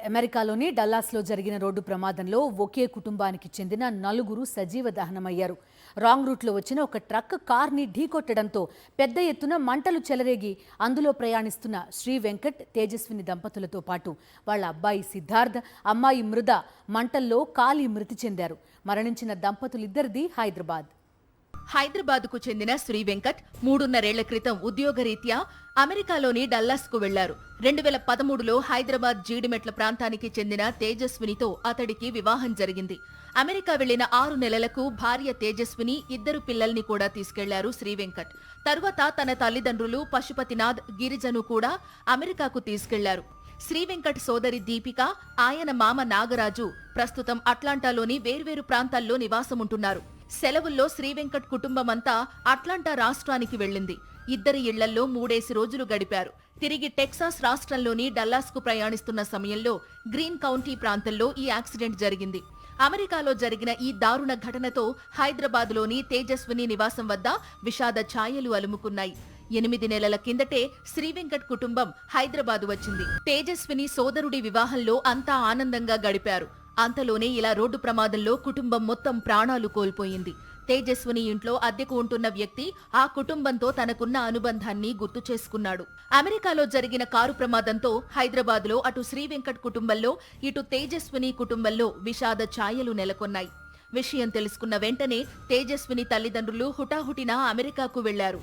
అమెరికాలోని డల్లాస్లో జరిగిన రోడ్డు ప్రమాదంలో ఒకే కుటుంబానికి చెందిన 4 సజీవ దహనమయ్యారు. రాంగ్ రూట్లో వచ్చిన ఒక ట్రక్ కార్ని ఢీకొట్టడంతో పెద్ద ఎత్తున మంటలు చెలరేగి అందులో ప్రయాణిస్తున్న శ్రీ వెంకట్, తేజస్విని దంపతులతో పాటు వాళ్ల అబ్బాయి సిద్ధార్థ్, అమ్మాయి మృద మంటల్లో కాలి మృతి చెందారు. మరణించిన దంపతులిద్దరిది హైదరాబాద్కు చెందిన శ్రీ వెంకట్ 3.5 ఏళ్ల క్రితం ఉద్యోగరీత్యా అమెరికాలోని డల్లాస్కు వెళ్లారు. 2013లో హైదరాబాద్ జీడిమెట్ల ప్రాంతానికి చెందిన తేజస్వినితో అతడికి వివాహం జరిగింది. అమెరికా వెళ్లిన 6 నెలలకు భార్య తేజస్విని, 2 పిల్లల్ని కూడా తీసుకెళ్లారు శ్రీ వెంకట్. తరువాత తన తల్లిదండ్రులు పశుపతినాథ్, గిరిజను కూడా అమెరికాకు తీసుకెళ్లారు. శ్రీ వెంకట్ సోదరి దీపిక, ఆయన మామ నాగరాజు ప్రస్తుతం అట్లాంటాలోని వేర్వేరు ప్రాంతాల్లో నివాసముంటున్నారు. సెలవుల్లో శ్రీ వెంకట్ కుటుంబమంతా అట్లాంటా రాష్ట్రానికి వెళ్లింది. 2 ఇళ్లల్లో 3 రోజులు గడిపారు. తిరిగి టెక్సాస్ రాష్ట్రంలోని డల్లాస్కు ప్రయాణిస్తున్న సమయంలో గ్రీన్ కౌంటీ ప్రాంతంలో ఈ యాక్సిడెంట్ జరిగింది. అమెరికాలో జరిగిన ఈ దారుణ ఘటనతో హైదరాబాద్లోని తేజస్విని నివాసం వద్ద విషాద ఛాయలు అలుముకున్నాయి. 8 నెలల కిందటే శ్రీ వెంకట్ కుటుంబం హైదరాబాదు వచ్చింది. తేజస్విని సోదరుడి వివాహంలో అంతా ఆనందంగా గడిపారు. అంతలోనే ఇలా రోడ్డు ప్రమాదంలో కుటుంబం మొత్తం ప్రాణాలు కోల్పోయింది. తేజస్విని ఇంట్లో అద్దెకు ఉంటున్న వ్యక్తి ఆ కుటుంబంతో తనకున్న అనుబంధాన్ని గుర్తు చేసుకున్నాడు. అమెరికాలో జరిగిన కారు ప్రమాదంతో హైదరాబాద్లో అటు శ్రీ వెంకట్ కుటుంబంలో, ఇటు తేజస్విని కుటుంబంలో విషాద ఛాయలు నెలకొన్నాయి. విషయం తెలుసుకున్న వెంటనే తేజస్విని తల్లిదండ్రులు హుటాహుటిన అమెరికాకు వెళ్లారు.